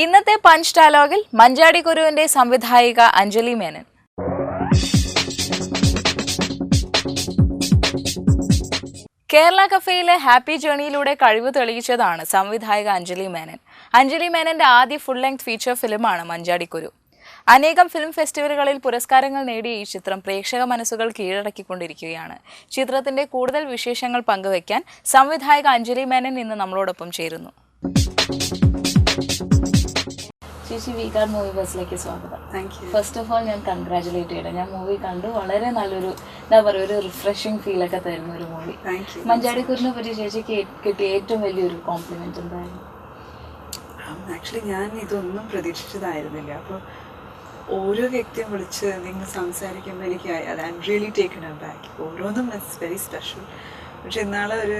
ഇന്നത്തെ പഞ്ച് ഡയലോഗിൽ മഞ്ചാടി കുരുവിന്റെ സംവിധായിക അഞ്ജലി മേനൻ. കേരള കഫേയിലെ ഹാപ്പി ജേണിയിലൂടെ കഴിവ് തെളിയിച്ചതാണ് സംവിധായിക അഞ്ജലി മേനൻ. അഞ്ജലി മേനന്റെ ആദ്യ ഫുൾ ലെങ്ത് ഫീച്ചർ ഫിലിമാണ് മഞ്ചാടി കുരു. അനേകം ഫിലിം ഫെസ്റ്റിവലുകളിൽ പുരസ്കാരങ്ങൾ നേടിയ ഈ ചിത്രം പ്രേക്ഷക മനസ്സുകൾ കീഴടക്കിക്കൊണ്ടിരിക്കുകയാണ്. ചിത്രത്തിന്റെ കൂടുതൽ വിശേഷങ്ങൾ പങ്കുവയ്ക്കാൻ സംവിധായിക അഞ്ജലി മേനൻ ഇന്ന് നമ്മളോടൊപ്പം ചേരുന്നു. ചേച്ചി, വി ഗാർഡ് മൂവി ബസ്സിലേക്ക് സ്വാഗതം. ഫസ്റ്റ് ഓഫ് ഓൾ ഞാൻ കൺഗ്രാജുലേറ്റ് ചെയ്യട്ടെ. ഞാൻ മൂവി കണ്ടു. വളരെ നല്ലൊരു എന്താ പറയുക, ഒരു റിഫ്രഷിംഗ് ഫീലൊക്കെ തരുന്ന ഒരു മൂവി. മഞ്ചാടിക്കുരിനെ പറ്റി ചേച്ചിക്ക് കിട്ടിയ ഏറ്റവും വലിയൊരു കോംപ്ലിമെന്റ് എന്തായിരുന്നു? ആക്ച്വലി ഞാൻ ഇതൊന്നും പ്രതീക്ഷിച്ചതായിരുന്നില്ല. അപ്പോൾ ഓരോ വ്യക്തിയും വിളിച്ച് നിങ്ങൾ സംസാരിക്കുമ്പോൾ എനിക്ക് I am really taken back. ഓരോന്നും ഇറ്റ്സ് വെരി സ്പെഷ്യൽ. പക്ഷെ ഇന്നാളെ ഒരു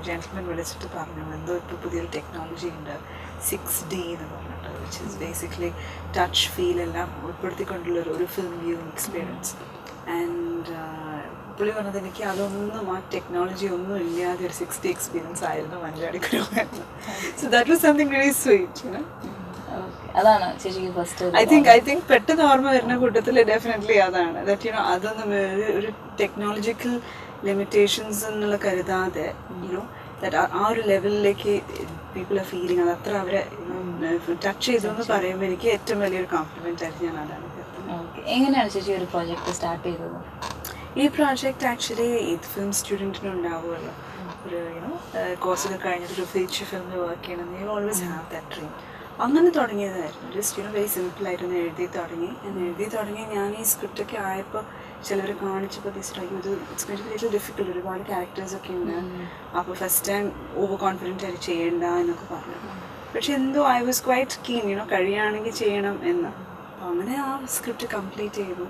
ജെന്റിൽമാൻ വിളിച്ചിട്ട് പറഞ്ഞു, എന്തോ ഇപ്പോൾ പുതിയൊരു ടെക്നോളജി ഉണ്ട് 6D എന്ന് പറഞ്ഞിട്ട്, which is basically touch feel എല്ലാം ഉൾപ്പെടുത്തിക്കൊണ്ടുള്ള ഒരു ഫിലിം വ്യൂയിങ് എക്സ്പീരിയൻസ്. ആൻഡ് പുള്ളി പറഞ്ഞത് എനിക്ക് അതൊന്നും, ആ ടെക്നോളജി ഒന്നും ഇല്ലാതെ ഒരു 6D എക്സ്പീരിയൻസ് ആയിരുന്നു മഞ്ചാടി കുരു. So that was something very sweet, you know. അതാണ് ചേച്ചിക്ക് ഫസ്റ്റ് ഐ തിങ്ക് പെട്ടെന്ന് ഓർമ്മ വരുന്ന കൂട്ടത്തിൽ ഡെഫിനറ്റ്ലി അതാണ്. ദാറ്റ് യു നോ, അതൊന്നും ഒരു ടെക്നോളജിക്കൽ ലിമിറ്റേഷൻസ് എന്നുള്ള കരുതാതെ, യുനോ, ദാറ്റ് ആ ഒരു ലെവലിലേക്ക് പീപ്പിൾ ആർ ഫീലിംഗ്, അത് അത്ര അവരെ ടച്ച് ചെയ്തു എന്ന് പറയുമ്പോൾ എനിക്ക് ഏറ്റവും വലിയൊരു കോംപ്ലിമെന്റ് ആയിട്ട് ഞാൻ അതാണ് കരുതുന്നത്. എങ്ങനെയാണ് ചേച്ചി ഒരു പ്രോജക്റ്റ് സ്റ്റാർട്ട് ചെയ്തത്? ഈ പ്രോജക്റ്റ് ആക്ച്വലി ഇത് ഫിലിം സ്റ്റുഡൻറ്റിന് ഉണ്ടാവുമല്ലോ, ഒരു യുനോ കോഴ്സൊക്കെ കഴിഞ്ഞിട്ട് ഒരു ഫീച്ചർ ഫിലിമിൽ വർക്ക് ചെയ്യണം. You always have that dream. അങ്ങനെ തുടങ്ങിയതായിരുന്നു. ജസ്റ്റ് യുനോ വെരി സിമ്പിളായിട്ടൊന്ന് എഴുതി തുടങ്ങി. ഞാൻ ഈ സ്ക്രിപ്റ്റൊക്കെ ആയപ്പോൾ ചിലവർ കാണിച്ചപ്പോൾ ഇത് ഇറ്റ്സ് വെരി ഡിഫിക്കൽട്ട്, ഒരുപാട് ക്യാരക്ടേഴ്സൊക്കെ ഉണ്ട്, അപ്പോൾ ഫസ്റ്റ് ടൈം ഓവർ കോൺഫിഡൻ്റ് ആയിട്ട് ചെയ്യേണ്ട എന്നൊക്കെ പറഞ്ഞു. പക്ഷെ എന്തോ I was quite keen, you know, കഴിയുകയാണെങ്കിൽ ചെയ്യണം എന്ന്. അപ്പോൾ അങ്ങനെ ആ സ്ക്രിപ്റ്റ് കംപ്ലീറ്റ് ചെയ്തു.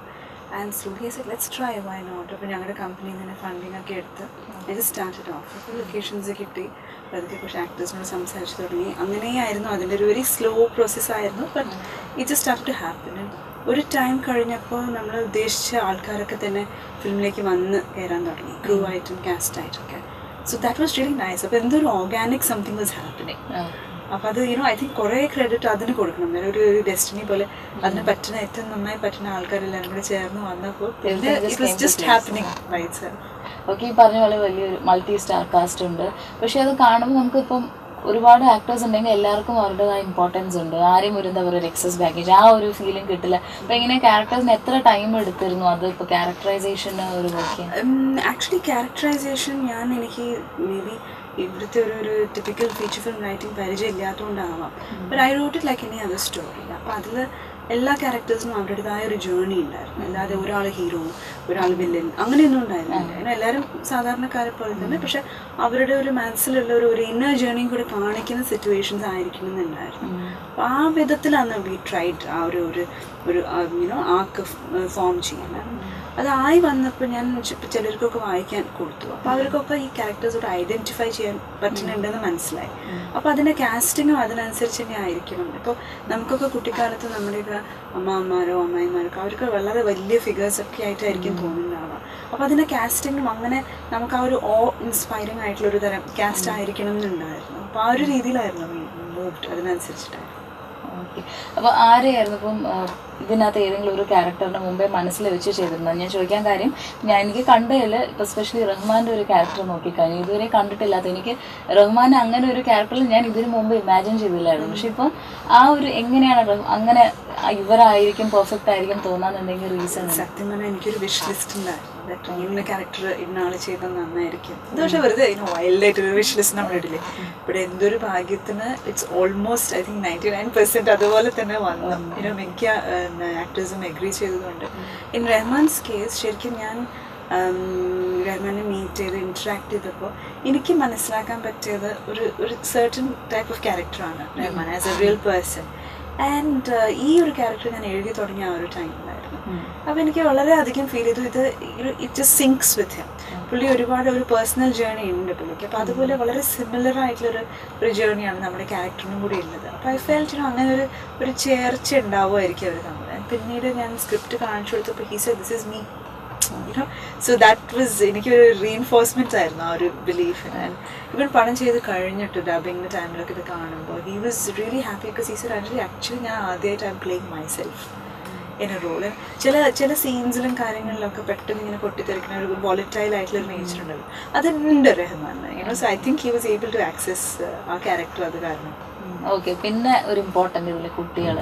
And slowly I said let's try, why not. അപ്പോൾ ഞങ്ങളുടെ കമ്പനിയിൽ നിന്ന് ഫണ്ടിങ് ഒക്കെ എടുത്ത് ഇത് സ്റ്റാർട്ടഡ് ഓഫ്. അപ്പോൾ ലൊക്കേഷൻസ് കിട്ടി, അതൊക്കെ കുറച്ച് ആക്ടേഴ്സിനോട് സംസാരിച്ച് തുടങ്ങി. അങ്ങനെയായിരുന്നു, അതിൻ്റെ ഒരു വെരി സ്ലോ പ്രോസസ്സായിരുന്നു. But it just start to happen. ഒരു ടൈം കഴിഞ്ഞപ്പോൾ നമ്മൾ ഉദ്ദേശിച്ച ആൾക്കാരൊക്കെ തന്നെ ഫിലിമിലേക്ക് വന്ന് കയറാൻ തുടങ്ങി, ക്രൂ ആയിട്ടും കാസ്റ്റായിട്ടൊക്കെ. So that was really nice. അപ്പോൾ എന്തൊരു ഓർഗാനിക് സംതിങ് വാസ് ഹാപ്പനിങ്. അപ്പോൾ അത് യുനോ ഐ തിങ്ക് കുറേ ക്രെഡിറ്റ് അതിന് കൊടുക്കണം. ഒരു ഡെസ്റ്റിനി പോലെ അതിന് പറ്റുന്ന, ഏറ്റവും നന്നായി പറ്റുന്ന ആൾക്കാരെല്ലാവരും കൂടെ ചേർന്ന് വന്നപ്പോൾ it was just happening by itself. Okay, ഈ പറഞ്ഞ പോലെ വലിയൊരു മൾട്ടി സ്റ്റാർ കാസ്റ്റ് ഉണ്ട്. പക്ഷെ അത് കാണുമ്പോൾ നമുക്കിപ്പം ഒരുപാട് ആക്ടേഴ്സ് ഉണ്ടെങ്കിൽ എല്ലാവർക്കും അവരുടേതായ ഇമ്പോർട്ടൻസ് ഉണ്ട്. ആരെയും ഒരു എന്താ പറയുക എക്സസ് ബാഗേജ് ആ ഒരു ഫീലിംഗ് കിട്ടില്ല. അപ്പം ഇങ്ങനെ ക്യാരക്ടേഴ്സിന് എത്ര ടൈം എടുത്തിരുന്നു അത് ഇപ്പോൾ ക്യാരക്ടറൈസേഷന് ഒരു വർക്ക്? ആക്ച്വലി ക്യാരക്ടറൈസേഷൻ എനിക്ക് മേ ബി ഇവിടുത്തെ ഒരു ടിപ്പിക്കൽ ഫീച്ചർ ഫിലിം റൈറ്റിംഗ് പരിചയം ഇല്ലാത്തതുകൊണ്ടാവാം. But I wrote it like any other story. അപ്പോൾ അതിൽ എല്ലാ ക്യാരക്ടേഴ്സിനും അവരുടേതായ ഒരു ജേർണി ഉണ്ടായിരുന്നു. അല്ലാതെ ഒരാൾ ഹീറോ, ഒരാൾ വില്ലൻ, അങ്ങനെയൊന്നും ഉണ്ടായിരുന്നില്ല. അങ്ങനെ എല്ലാവരും സാധാരണക്കാരെ പോലെ തന്നെ, പക്ഷെ അവരുടെ ഒരു മനസ്സിലുള്ള ഒരു ഇന്നർ ജേർണിയും കൂടെ കാണിക്കുന്ന സിറ്റുവേഷൻസ് ആയിരിക്കണം എന്നുണ്ടായിരുന്നു. അപ്പോൾ ആ വിധത്തിലാണ് വി ട്രൈഡ് ആ ഒരു യുനോ ആർക്ക് ഫോം ചെയ്യാൻ. അതായി വന്നപ്പോൾ ഞാൻ ചിലർക്കൊക്കെ വായിക്കാൻ കൊടുത്തു. അപ്പോൾ അവർക്കൊക്കെ ഈ ക്യാരക്ടേഴ്സോട് ഐഡൻറ്റിഫൈ ചെയ്യാൻ പറ്റുന്നുണ്ടെന്ന് മനസ്സിലായി. അപ്പോൾ അതിൻ്റെ കാസ്റ്റിങ്ങും അതിനനുസരിച്ച് തന്നെ ആയിരിക്കണം. ഇപ്പോൾ നമുക്കൊക്കെ കുട്ടിക്കാലത്ത് നമ്മുടെയൊക്കെ അമ്മമാരോ അമ്മായിമാരൊക്കെ അവർക്ക് വളരെ വലിയ ഫിഗേഴ്സൊക്കെ ആയിട്ടായിരിക്കും തോന്നുന്നുണ്ടാവുക. അപ്പോൾ അതിൻ്റെ കാസ്റ്റിങ്ങും അങ്ങനെ നമുക്ക് ആ ഒരു ഇൻസ്പയറിംഗ് ആയിട്ടുള്ളൊരു തരം കാസ്റ്റ് ആയിരിക്കണം എന്നുണ്ടായിരുന്നു. അപ്പോൾ ആ ഒരു രീതിയിലായിരുന്നു മൂവ്ഡ്, അതിനനുസരിച്ചിട്ടായിരുന്നു. ഓക്കെ, അപ്പോൾ ആരെയായിരുന്നു ഇപ്പം ഇതിനകത്ത് ഏതെങ്കിലും ഒരു ക്യാരക്ടറിൻ്റെ മുമ്പേ മനസ്സിൽ വെച്ച് ചെയ്തിരുന്നത്? ഞാൻ ചോദിക്കാൻ കാര്യം, എനിക്ക് കണ്ടതിൽ ഇപ്പോൾ എസ്പെഷ്യലി റഹ്മാൻ്റെ ഒരു ക്യാരക്ടർ നോക്കിക്കഴിഞ്ഞു ഇതുവരെ കണ്ടിട്ടില്ലാത്ത, എനിക്ക് റഹ്മാൻ അങ്ങനെ ഒരു ക്യാരക്ടറിൽ ഞാൻ ഇതിനു മുമ്പ് ഇമാജിൻ ചെയ്തില്ലായിരുന്നു. പക്ഷെ ഇപ്പം ആ ഒരു എങ്ങനെയാണ് അങ്ങനെ ഇവരായിരിക്കും പെർഫെക്റ്റ് ആയിരിക്കും തോന്നാൻ എന്തെങ്കിലും റീസൺ? സത്യം പറഞ്ഞാൽ എനിക്കൊരു വിഷ് ലിസ്റ്റ് ഉണ്ടായിരുന്നു. ഇന്ന ക്യാരക്ടർ ഇന്നാൾ ചെയ്താൽ നന്നായിരിക്കും. ഇത് പക്ഷേ വെറുതെ വൈൽഡായിട്ടൊരു വിഷ് ലിസ്റ്റ് നമ്മളിടില്ലേ. ഇവിടെ എന്തൊരു ഭാഗ്യത്തിന് ഇറ്റ്സ് ഓൾമോസ്റ്റ് ഐ തിങ്ക് 99% അതുപോലെ തന്നെ വന്നു. മിക്ക ആക്ടേഴ്സും എഗ്രി ചെയ്തതുകൊണ്ട്. ഇൻ റഹ്മാൻസ് കേസ് ശരിക്കും ഞാൻ റഹ്മാനെ മീറ്റ് ചെയ്ത് ഇൻട്രാക്ട് ചെയ്തപ്പോൾ എനിക്ക് മനസ്സിലാക്കാൻ പറ്റിയത് ഒരു സെർട്ടൻ ടൈപ്പ് ഓഫ് ക്യാരക്ടറാണ് Rahman as A real person. And ഈ ഒരു ക്യാരക്ടർ ഞാൻ എഴുതി തുടങ്ങിയ ആ ഒരു ടൈമിലായിരുന്നു. അപ്പോൾ എനിക്ക് വളരെയധികം ഫീൽ ചെയ്തു ഇറ്റ് ജസ്റ്റ് സിങ്ക്സ് വിത്ത് ഹിം. പുള്ളി ഒരുപാട് ഒരു പേഴ്സണൽ ജേർണി ഉണ്ട് പുള്ളിക്ക്. അപ്പോൾ അതുപോലെ വളരെ സിമിലർ ആയിട്ടുള്ളൊരു ജേർണിയാണ് നമ്മുടെ ക്യാരക്ടറിനും കൂടി ഉള്ളത്. അപ്പോൾ ഐ ഫെൽറ്റ് അങ്ങനെ ഒരു ചേർച്ച ഉണ്ടാവുമായിരിക്കും അവർ തമ്മിൽ. പിന്നീട് ഞാൻ സ്ക്രിപ്റ്റ് കാണിച്ചു കൊടുത്തപ്പോൾ he said this is me, you know so that was എനിക്കൊരു റീഇൻഫോഴ്സ്മെൻറ്റ് ആയിരുന്നു ആ ഒരു ബിലീഫിന്. ആൻഡ് ഇവൻ പടം ചെയ്ത് കഴിഞ്ഞിട്ട് ഡബിങ്ങിൻ്റെ ടൈമിലൊക്കെ ഇത് കാണുമ്പോൾ he was really happy because ഈ സർ ആക്ച്വലി ഞാൻ ആദ്യമായിട്ട് I am playing myself in a role. ചില സീൻസിലും കാര്യങ്ങളിലൊക്കെ പെട്ടെന്ന് ഇങ്ങനെ പൊട്ടിത്തെറിക്കുന്ന ഒരു വോളറ്റൈൽ ആയിട്ടുള്ള ഒരു നേച്ചർ ഉണ്ടല്ലോ, അതുണ്ട് റഹ്മാന്. You know so I think he was able to access ആ ക്യാരക്ടർ അത് കാരണം. ഓക്കെ, പിന്നെ ഒരു ഇമ്പോർട്ടൻ്റ് ഇതിൽ കുട്ടികൾ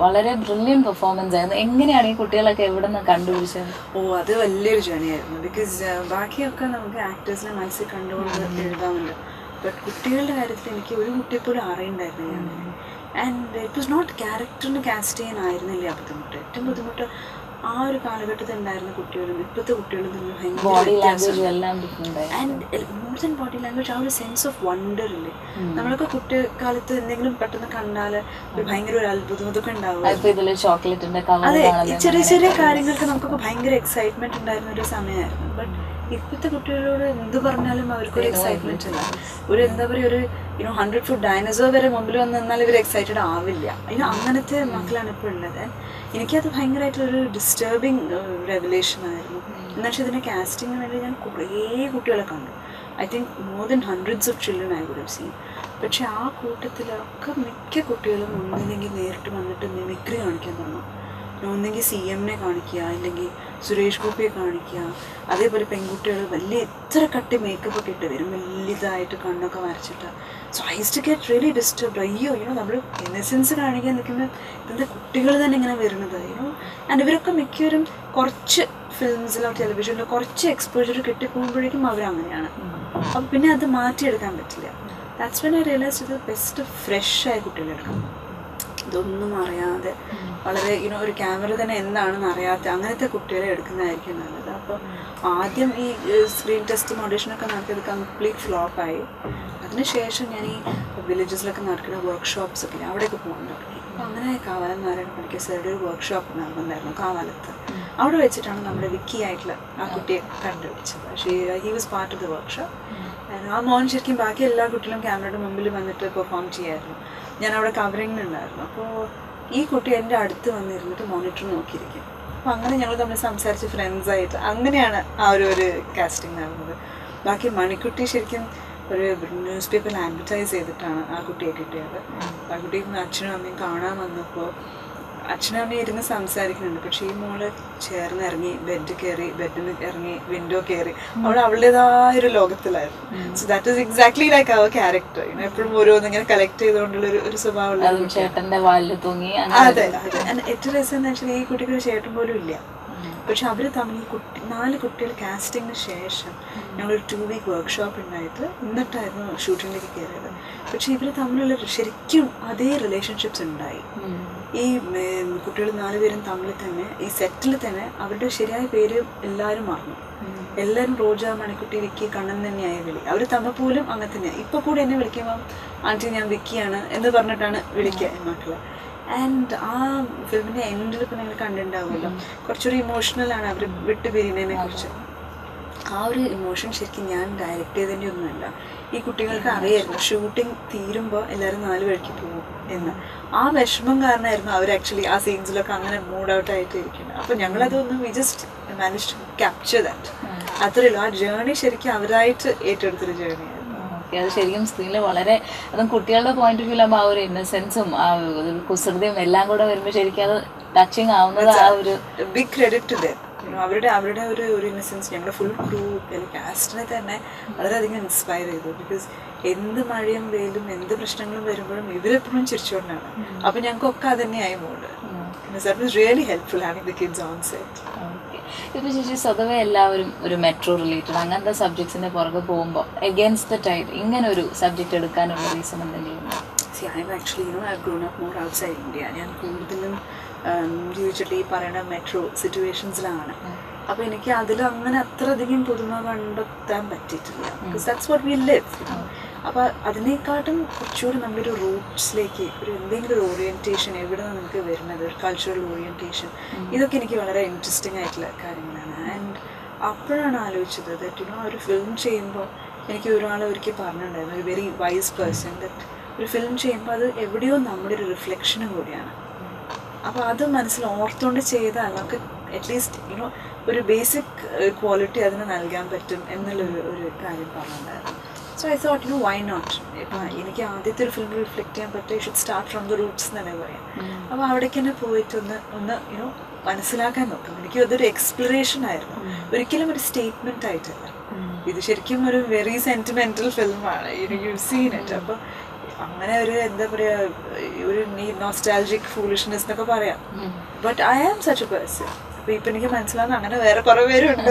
വളരെ ബ്രില്യൻ പെർഫോമൻസ് ആയിരുന്നു. എങ്ങനെയാണ് ഈ കുട്ടികളൊക്കെ എവിടെ നിന്ന് കണ്ടുപിടിച്ചത്? അത് വലിയൊരു ജേണി ആയിരുന്നു. ബിക്കോസ് ബാക്കിയൊക്കെ നമുക്ക് ആക്ടേഴ്സിനെ മനസ്സിൽ കണ്ടുകൊണ്ട് എഴുതാറുണ്ട്. ബട്ട് കുട്ടികളുടെ കാര്യത്തിൽ എനിക്ക് ഒരു കുട്ടിയെപ്പോലും അറിയണ്ടായിരുന്നു ഞാൻ. ആൻഡ് ഇറ്റ് വാസ് നോട്ട് ക്യാരക്ടറിന് കാസ്റ്റ് ചെയ്യാനായിരുന്നില്ല ബുദ്ധിമുട്ട്. ഏറ്റവും ബുദ്ധിമുട്ട് ആ ഒരു കാലഘട്ടത്തിൽ ഉണ്ടായിരുന്ന കുട്ടികളും ഇപ്പോഴത്തെ കുട്ടികളും തമ്മിൽ and more than body language, ആ ഒരു സെൻസ് ഓഫ് വണ്ടർ ഇല്ലേ. നമ്മളൊക്കെ കുട്ടിക്കാലത്ത് എന്തെങ്കിലും പെട്ടെന്ന് കണ്ടാൽ ഒരു ഭയങ്കര ഒരു അത്ഭുതം ഇതൊക്കെ ഉണ്ടാവും. അതെ, ചെറിയ ചെറിയ കാര്യങ്ങൾക്ക് നമുക്കൊക്കെ ഭയങ്കര എക്സൈറ്റ്മെന്റ് ഉണ്ടായിരുന്ന ഒരു സമയമായിരുന്നു. ബട്ട് ഇപ്പോഴത്തെ കുട്ടികളോട് എന്ത് പറഞ്ഞാലും അവർക്കൊരു എക്സൈറ്റ്മെന്റ് ഇല്ല. ഒരു എന്താ പറയുക, ഒരു 100 ഫുട്ട് ഡൈനസോർ വരെ മുമ്പിൽ വന്ന് നിന്നാൽ ഇവർ എക്സൈറ്റഡ് ആവില്ല. അങ്ങനത്തെ മക്കളാണ് ഇപ്പോൾ ഉള്ളത്. എനിക്കത് ഭയങ്കരമായിട്ടൊരു ഡിസ്റ്റർബിങ് റെവലേഷൻ ആയിരുന്നു. എന്നുവെച്ചാൽ ഇതിൻ്റെ കാസ്റ്റിങ്ങിന് വേണ്ടി ഞാൻ കുറേ കുട്ടികളെ കണ്ടു. I think more than hundreds of children I would have seen. പക്ഷെ ആ കൂട്ടത്തിലൊക്കെ മിക്ക കുട്ടികളും ഒന്നില്ലെങ്കിൽ നേരിട്ട് വന്നിട്ട് മിമിക്രി കാണിക്കാൻ തുടങ്ങും. ഒന്നെങ്കിൽ CMനെ കാണിക്കുക, അല്ലെങ്കിൽ സുരേഷ് ഗോപിയെ കാണിക്കുക. അതേപോലെ പെൺകുട്ടികൾ വലിയ എത്ര കട്ടി മേക്കപ്പ് ഒക്കെ ഇട്ട് വരും, വലിയതായിട്ട് കണ്ണൊക്കെ വരച്ചിട്ട്. So I used to get really disturbed. അയ്യോ നമ്മൾ ഇന്നസെൻസ് കാണിക്കാൻ നിൽക്കുമ്പോൾ ഇതിൻ്റെ കുട്ടികൾ തന്നെ ഇങ്ങനെ വരുന്നത്. ആൻഡ് ഇവരൊക്കെ മിക്കവരും കുറച്ച് ഫിലിംസിലോ ടെലിവിഷനിലോ കുറച്ച് എക്സ്പോഷർ കിട്ടിപ്പോകുമ്പോഴേക്കും അവരങ്ങനെയാണ്. അപ്പം പിന്നെ അത് മാറ്റിയെടുക്കാൻ പറ്റില്ല. ദാറ്റ്സ് വെൻ ഐ റിയലൈസ്ഡ് ഇത് ബെസ്റ്റ് ഫ്രഷായ കുട്ടികളെടുക്കാം. ഇതൊന്നും അറിയാതെ വളരെ ഒരു ക്യാമറ തന്നെ എന്താണെന്ന് അറിയാത്ത അങ്ങനത്തെ കുട്ടികളെ എടുക്കുന്നതായിരിക്കും നല്ലത്. അപ്പോൾ ആദ്യം ഈ സ്ക്രീൻ ടെസ്റ്റും ഓഡീഷനൊക്കെ നടത്തിയത് കംപ്ലീറ്റ് ഫ്ലോപ്പായി. അതിനുശേഷം ഞാൻ ഈ വില്ലേജസിലൊക്കെ നടക്കുന്ന വർക്ക്ഷോപ്സ് ഒക്കെ അവിടെയൊക്കെ പോകാൻ തുടങ്ങി. അപ്പോൾ അങ്ങനെ കാവാലം നാരായണ പണിക്കർ സാറുടെ ഒരു വർക്ക്ഷോപ്പ് നടന്നുണ്ടായിരുന്നു കാവാലത്ത്. അവിടെ വെച്ചിട്ടാണ് നമ്മുടെ വിക്കി ആയിട്ടുള്ള ആ കുട്ടിയെ കണ്ടുപിടിച്ചത്. പക്ഷേ he was part of the workshop. ആ മോൻ ശരിക്കും ബാക്കി എല്ലാ കുട്ടികളും ക്യാമറയുടെ മുമ്പിൽ വന്നിട്ട് പെർഫോം ചെയ്യായിരുന്നു. ഞാൻ അവിടെ കവറിങ്ങിലുണ്ടായിരുന്നു. അപ്പോൾ ഈ കുട്ടി എൻ്റെ അടുത്ത് വന്നിരുന്നിട്ട് മോണിറ്റർ നോക്കിയിരിക്കും. അപ്പോൾ അങ്ങനെ ഞങ്ങൾ തമ്മിൽ സംസാരിച്ച് ഫ്രണ്ട്സായിട്ട് അങ്ങനെയാണ് ആ ഒരു കാസ്റ്റിംഗ് നടന്നത്. ബാക്കി മണിക്കുട്ടി ശരിക്കും ഒരു ന്യൂസ് പേപ്പറിൽ അഡ്വർടൈസ് ചെയ്തിട്ടാണ് ആ കുട്ടിയെ കിട്ടിയത്. ആ കുട്ടി അച്ഛനും അമ്മയും കാണാൻ വന്നപ്പോൾ അച്ഛനും അമ്മയും ഇരുന്ന് സംസാരിക്കുന്നുണ്ട്. പക്ഷേ ഈ മോള് ചേർന്ന് ഇറങ്ങി ബെഡിൽ നിന്ന് ഇറങ്ങി വിൻഡോ കയറി അവളുടേതായൊരു ലോകത്തിലായിരുന്നു. So that is exactly like അവർ ക്യാരക്ടർ. എപ്പോഴും ഓരോന്ന് ഇങ്ങനെ കളക്ട് ചെയ്തുകൊണ്ടുള്ള ഒരു സ്വഭാവമുള്ള. അതെ അതെ. ഏറ്റവും രസം എന്ന് വെച്ചാൽ ഈ കുട്ടിക്ക് ഒരു ചേട്ടൻ പോലും ഇല്ല. പക്ഷെ അവർ തമ്മിൽ 4 കുട്ടികൾ കാസ്റ്റിങ്ങിന് ശേഷം ഞങ്ങളൊരു 2 വീക്ക് വർക്ക്ഷോപ്പ് ഉണ്ടായിട്ട് എന്നിട്ടായിരുന്നു ഷൂട്ടിങ്ങിലേക്ക് കയറിയത്. പക്ഷെ ഇവർ തമ്മിലുള്ള ശരിക്കും അതേ റിലേഷൻഷിപ്സ് ഉണ്ടായി. ഈ കുട്ടികൾ 4 പേരും തമ്മിൽ തന്നെ ഈ സെറ്റിൽ തന്നെ അവരുടെ ശരിയായ പേര് എല്ലാവരും മറന്നു. എല്ലാവരും റോജ, മണിക്കുട്ടി, വിക്കി, കണ്ണൻ തന്നെയായി വിളി. അവർ തമ്മിൽ പോലും അങ്ങനെ തന്നെയാണ്. ഇപ്പോൾ കൂടെ എന്നെ വിളിക്കുമ്പോൾ ആൻറ്റി ഞാൻ വിക്കിയാണ് എന്ന് പറഞ്ഞിട്ടാണ് വിളിക്കുക മക്കളെ. ആൻഡ് ആ ഫിലിമിൻ്റെ എൻഡിൽ ഇപ്പോൾ നിങ്ങൾ കണ്ടിട്ടുണ്ടാവുമല്ലോ, കുറച്ചൊരു ഇമോഷണലാണ് അവർ വിട്ടു പിരിയുന്നതിനെ കുറിച്ച്. ആ ഒരു ഇമോഷൻ ശരിക്കും ഞാൻ ഡയറക്റ്റ് ചെയ്തതിൻ്റെ ഒന്നുമല്ല. ഈ കുട്ടികൾക്ക് അറിയായിരുന്നു ഷൂട്ടിംഗ് തീരുമ്പോൾ എല്ലാവരും 4 വഴിക്ക് പോകും എന്ന്. ആ വിഷമം കാരണമായിരുന്നു അവർ ആക്ച്വലി ആ സീൻസിലൊക്കെ അങ്ങനെ മൂഡ് ഔട്ട് ആയിട്ട് ഇരിക്കുന്നത്. അപ്പോൾ ഞങ്ങളതൊന്നും we just manage to capture that. അത്രയേ ഉള്ളൂ. ആ ജേർണി ശരിക്കും അവരായിട്ട് ഏറ്റെടുത്തൊരു ജേർണിയായിരുന്നു. അത് ശരിക്കും സ്ക്രീനിൽ വളരെ അതും കുട്ടികളുടെ പോയിന്റ് ഓഫ് വ്യൂ ആകുമ്പോൾ ആ ഒരു ഇന്നസെൻസും ആ ഒരു കുസൃതിയും എല്ലാം കൂടെ വരുമ്പോൾ ശരിക്കും അത് ടച്ചിങ് ആവുന്നത് ആ ഒരു ബിഗ് ക്രെഡിറ്റ് ടു ദം. അവരുടെ ഒരു ഇന്നസെൻസ് ഞങ്ങളുടെ ഫുൾ ക്രൂ കാസ്റ്റിനെ തന്നെ വളരെയധികം ഇൻസ്പയർ ചെയ്തു. ബിക്കോസ് എന്ത് മഴയും വെയിലും എന്ത് പ്രശ്നങ്ങളും വരുമ്പോഴും ഇവരെപ്പോഴും ചിരിച്ചുകൊണ്ടാണ്. അപ്പം ഞങ്ങൾക്കൊക്കെ അത് തന്നെയായി mood. That was really helpful having the kids on set. ഇപ്പോൾ ചേച്ചി സ്വതവേ എല്ലാവരും ഒരു മെട്രോ റിലേറ്റഡ് അങ്ങനത്തെ സബ്ജക്ട്സിൻ്റെ പുറകെ പോകുമ്പോൾ എഗെയിൻസ്റ്റ് ദ ടൈഡ് ഇങ്ങനെ ഒരു സബ്ജക്റ്റ് എടുക്കാനുള്ള റീസൺ എന്തെങ്കിലും? I've grown up more outside India. ഞാൻ കൂടുതലും ജീവിച്ചിട്ട് ഈ പറയുന്ന മെട്രോ സിറ്റുവേഷൻസിലാണ്. അപ്പോൾ എനിക്ക് അതിൽ അങ്ങനെ അത്രയധികം പുതുമ കണ്ടെത്താൻ പറ്റിയിട്ടില്ല. Because that's what we live. അപ്പോൾ അതിനേക്കാട്ടും കുറച്ചുകൂടി നമ്മളൊരു റൂട്ട്സിലേക്ക് ഒരു എന്തെങ്കിലും ഒരു ഓറിയൻറ്റേഷൻ എവിടെ നിന്ന് നമുക്ക് വരുന്നത്, ഒരു കൾച്ചറൽ ഓറിയൻറ്റേഷൻ, ഇതൊക്കെ എനിക്ക് വളരെ ഇൻട്രസ്റ്റിംഗ് ആയിട്ടുള്ള കാര്യങ്ങളാണ്. ആൻഡ് അപ്പോഴാണ് ആലോചിച്ചത് ദറ്റ് ഒരു ഫിലിം ചെയ്യുമ്പോൾ എനിക്ക് ഒരിക്കൽ പറഞ്ഞിട്ടുണ്ടായിരുന്നു, ഒരു വെരി വൈസ് പേഴ്സൺ, ദറ്റ് ഒരു ഫിലിം ചെയ്യുമ്പോൾ അത് എവിടെയോ നമ്മുടെ ഒരു റിഫ്ലക്ഷനും കൂടിയാണ്. അപ്പോൾ അത് മനസ്സിൽ ഓർത്തുകൊണ്ട് ചെയ്താൽ നമുക്ക് അറ്റ്ലീസ്റ്റ് യുനോ ഒരു ബേസിക് ക്വാളിറ്റി അതിന് നൽകാൻ പറ്റും ഒരു കാര്യം പറഞ്ഞിട്ടുണ്ടായിരുന്നു. So I thought you why not. ഇപ്പം എനിക്ക് ആദ്യത്തെ ഒരു ഫിലിം റിഫ്ലക്ട് ചെയ്യാൻ പറ്റും, you should start from the roots എന്ന് തന്നെ പറയാം. അപ്പോൾ അവിടേക്ക് തന്നെ പോയിട്ട് ഒന്ന് യുനോ മനസ്സിലാക്കാൻ നോക്കും. എനിക്ക് അതൊരു എക്സ്പ്ലറേഷൻ ആയിരുന്നു, ഒരിക്കലും ഒരു സ്റ്റേറ്റ്മെന്റ് ആയിട്ടല്ല. ഇത് ശരിക്കും ഒരു വെരി സെന്റിമെന്റൽ ഫിലിമാണ്, യു സീൻ ഇറ്റ്. അപ്പോൾ അങ്ങനെ ഒരു എന്താ പറയുക, ഒരു നോസ്റ്റാൾജിക് ഫൂളിഷ്നെസ് എന്നൊക്കെ പറയാം. But I am such a person. അപ്പൊ ഇപ്പൊ എനിക്ക് മനസ്സിലാവുന്ന അങ്ങനെ വേറെ കുറെ പേരുണ്ട്.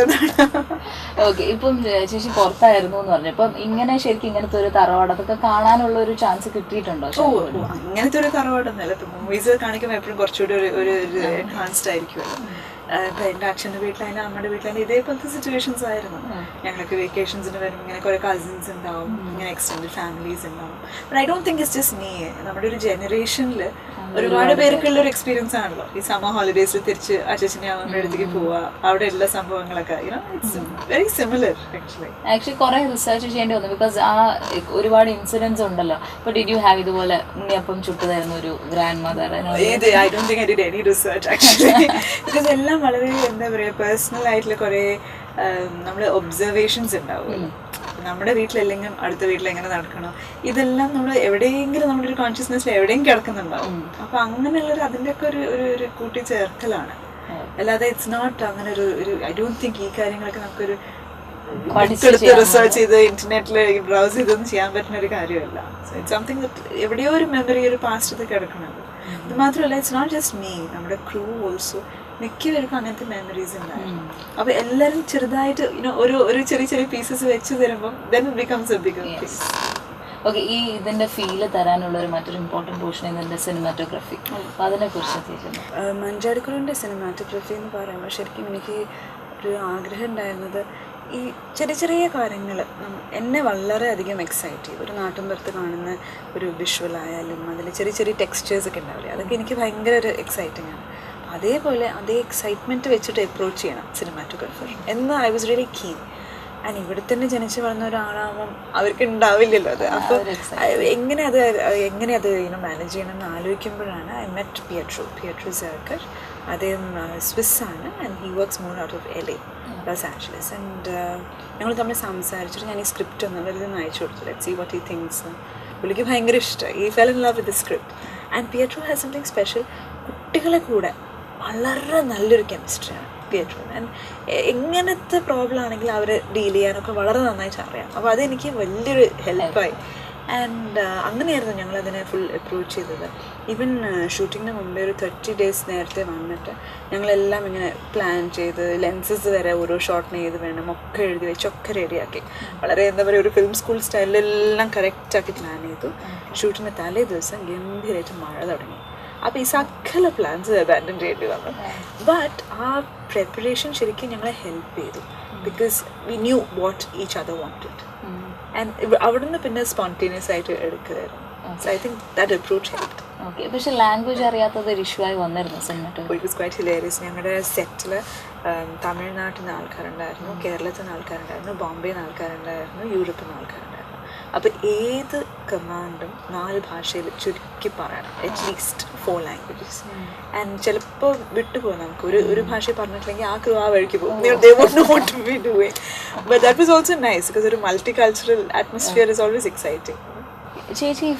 ഓക്കെ, ഇപ്പം ചേച്ചി പുറത്തായിരുന്നു എന്ന് പറഞ്ഞു. ഇപ്പം ഇങ്ങനെ ശരിക്കും ഇങ്ങനത്തെ ഒരു തറവാട് അതൊക്കെ കാണാനുള്ള ഒരു ചാൻസ് കിട്ടിയിട്ടുണ്ടോ? അങ്ങനത്തെ ഒരു തറവാടൊന്നുമല്ല. ഇപ്പൊ മൂവീസ് കാണിക്കുമ്പോൾ എപ്പോഴും കുറച്ചുകൂടി ഒരു എൻഹാൻസ്ഡ് ആയിരിക്കുമല്ലോ. ഇപ്പൊ എൻ്റെ അച്ഛൻ്റെ വീട്ടിലായാലും അമ്മയുടെ വീട്ടിലായാലും ഇതേപോലത്തെ സിറ്റുവേഷൻസ് ആയിരുന്നു. ഞങ്ങൾക്ക് വെക്കേഷൻസിന് വരും, ഇങ്ങനെ കുറെ കസിൻസ് ഉണ്ടാവും, ഇങ്ങനെ എക്സ്റ്റെൻഡ് ഫാമിലീസ് ഉണ്ടാവും. But I don't think it's just me. നമ്മുടെ ഒരു ജനറേഷനിൽ ഒരുപാട് പേർക്കുള്ള ഒരു എക്സ്പീരിയൻസ് ആണല്ലോ ഈ സമ്മർ ഹോളിഡേസിൽ തിരിച്ച് അച്ഛനെ അമ്മയുടെ അടുത്തേക്ക് പോവുക, അവിടെ എല്ലാ സംഭവങ്ങളൊക്കെ ഇറ്റ്സ് വെരി സിമിലർ. ആക്ച്വലി കുറെ റിസർച്ച് ചെയ്യേണ്ടി വന്നു, ബിക്കോസ് ആ ഒരുപാട് ഇൻസിഡൻസ് ഉണ്ടല്ലോ. അപ്പോൾ ഡിഡ് യു ഹാവ് ഇതുപോലെ ഉണ്ണിയപ്പം ചുട്ടു തരുന്ന ഒരു grand mother? I don't think I did any research actually. Because എല്ലാം വളരെ എന്താ പറയുക പേഴ്സണൽ ആയിട്ടുള്ള കുറേ നമ്മൾ ഒബ്സർവേഷൻസ് ഉണ്ടാവുമല്ലോ. നമ്മുടെ വീട്ടിലല്ലെങ്കിൽ അടുത്ത വീട്ടിൽ എങ്ങനെ നടക്കണം, ഇതെല്ലാം നമ്മൾ എവിടെയെങ്കിലും നമ്മുടെ ഒരു കോൺഷ്യസ്നെസ്സിൽ എവിടെയും കിടക്കുന്നുണ്ടാവും. അപ്പൊ അങ്ങനെയുള്ളൊരു അതിൻ്റെ ഒക്കെ ഒരു കൂട്ടിച്ചേർക്കലാണ്. അല്ലാതെ ഇറ്റ്സ് നോട്ട് അങ്ങനെ ഒരു ഐ ഡോണ്ട് തിങ്ക് ഈ കാര്യങ്ങളൊക്കെ നമുക്കൊരു റിസർച്ച് ചെയ്ത് ഇന്റർനെറ്റിൽ ബ്രൗസ് ചെയ്തൊന്നും ചെയ്യാൻ പറ്റുന്ന ഒരു കാര്യമല്ല. സോ ഇറ്റ്സ് സംതിങ് ദാറ്റ് എവിടെയോ ഒരു മെമ്മറി ഒരു പാസ്റ്റത്ത് കിടക്കുന്നത്. ഇത് മാത്രമല്ല, ഇറ്റ്സ് നോട്ട് ജസ്റ്റ് മീ, നമ്മുടെ ക്രൂ ഓൾസോ മിക്കവർക്കും അങ്ങനത്തെ മെമ്മറീസ് ഉണ്ടായിരുന്നു. അപ്പൊ എല്ലാവരും ചെറുതായിട്ട് ഒരു ചെറിയ ചെറിയ പീസസ് വെച്ച് തരുമ്പോൾ then it becomes a bigger piece. Okay, ഈ ഇതിന്റെ ഫീല് തരാനുള്ള ഒരു മറ്റൊരു ഇമ്പോർട്ടൻറ്റ് പോർഷൻ ഇതിന്റെ സിനിമാറ്റോഗ്രാഫി, അപ്പൊ അതിനെ കുറിച്ച് മഞ്ചാടിക്കുറുവിൻ്റെ സിനിമാറ്റോഗ്രാഫി എന്ന് പറയുമ്പോൾ ശരിക്കും എനിക്ക് ഒരു ആഗ്രഹം ഉണ്ടായിരുന്നത് ഈ ചെറിയ ചെറിയ കാര്യങ്ങൾ എന്നെ വളരെയധികം എക്സൈറ്റ് ചെയ്യും. ഒരു നാട്ടിൻപുറത്ത് കാണുന്ന ഒരു വിഷ്വലായാലും അതിൽ ചെറിയ ചെറിയ ടെക്സ്ചേഴ്സ് ഒക്കെ ഉണ്ടാവില്ലേ, അതൊക്കെ എനിക്ക് ഭയങ്കര ഒരു എക്സൈറ്റിംഗ് ആണ്. അതേപോലെ അതേ എക്സൈറ്റ്മെൻറ്റ് വെച്ചിട്ട് അപ്രോച്ച് ചെയ്യണം സിനിമാറ്റോഗ്രാഫർ എന്ന് I was really keen. And ഇവിടെ തന്നെ ജനിച്ച് വളർന്ന ഒരാളാകുമ്പം അവർക്ക് ഉണ്ടാവില്ലല്ലോ അത്. അപ്പോൾ എങ്ങനെ അത് മാനേജ് ചെയ്യണമെന്ന് ആലോചിക്കുമ്പോഴാണ് ഐ മെറ്റ് പിയട്രോ സർക്കർ. അദ്ദേഹം സ്വിസ്സാണ് and he works more out of LA, Los Angeles. And ഞങ്ങൾ തമ്മിൽ സംസാരിച്ചിട്ട് ഞാൻ ഈ സ്ക്രിപ്റ്റ് ഒന്നും അയച്ചു കൊടുത്തു. Let's see what he thinks. പുള്ളിക്ക് ഭയങ്കര ഇഷ്ടമായി. He fell in love with the script. And Pietro has something special. കുട്ടികളെ കൂടെ വളരെ നല്ലൊരു കെമിസ്ട്രിയാണ് പിയട്രോ. ആൻഡ് എങ്ങനത്തെ പ്രോബ്ലം ആണെങ്കിലും അവർ ഡീൽ ചെയ്യാനൊക്കെ വളരെ നന്നായിട്ട് അറിയാം. അപ്പോൾ അതെനിക്ക് വലിയൊരു ഹെൽപ്പായി. ആൻഡ് അങ്ങനെയായിരുന്നു ഞങ്ങളതിനെ ഫുൾ അപ്രോച്ച് ചെയ്തത്. ഈവൻ ഷൂട്ടിങ്ങിന് മുമ്പേ ഒരു 30 days നേരത്തെ വന്നിട്ട് ഞങ്ങളെല്ലാം ഇങ്ങനെ പ്ലാൻ ചെയ്ത് ലെൻസസ് വരെ ഓരോ ഷോട്ടിന് ഏത് വേണം ഒക്കെ എഴുതി വെച്ച് ഒക്കെ റെഡിയാക്കി വളരെ എന്താ പറയുക ഒരു ഫിലിം സ്കൂൾ സ്റ്റൈലിലെല്ലാം കറക്റ്റാക്കി പ്ലാൻ ചെയ്തു. ഷൂട്ടിൻ്റെ തലേ ദിവസം ഗംഭീരമായിട്ട് മഴ തുടങ്ങി. അപ്പോൾ ഈ സകല പ്ലാൻസ് അബാൻഡൻ ചെയ്യേണ്ടി വന്നു. ബട്ട് ആ പ്രിപ്പറേഷൻ ശരിക്കും ഞങ്ങളെ ഹെൽപ്പ് ചെയ്തു. Because we knew what each other wanted. And അവിടുന്ന് പിന്നെ സ്പോണ്ടേനിയസ് ആയിട്ട് എടുക്കുകയായിരുന്നു. So I think that approach helped. Okay, പക്ഷെ ലാംഗ്വേജ് അറിയാത്തത് ഒരു ഇഷ്യൂ ആയി വന്നിരുന്നു cinematography? It was quite hilarious. ഞങ്ങളുടെ സെറ്റിൽ തമിഴ്നാട്ടിൽ നിന്ന് ആൾക്കാരുണ്ടായിരുന്നു, കേരളത്തിൽ നിന്ന് ആൾക്കാരുണ്ടായിരുന്നു, ബോംബെയിൽ നിന്ന് ആൾക്കാരുണ്ടായിരുന്നു, യൂറോപ്പിൽ നിന്ന് ആൾക്കാരുണ്ടായിരുന്നു. അപ്പോൾ ഏത് കമാൻഡും 4 ഭാഷയിൽ ചുരുക്കി പറയണം, അറ്റ്ലീസ്റ്റ് 4 languages. ആൻഡ് ചിലപ്പോൾ വിട്ടുപോകും നമുക്ക് ഒരു ഭാഷ പറഞ്ഞിട്ടില്ലെങ്കിൽ ആ ക്രൂ ആ വഴിക്ക് പോകും. They won't know what to be doing. But that was also nice because ഒരു multicultural atmosphere is always exciting. ചേച്ചി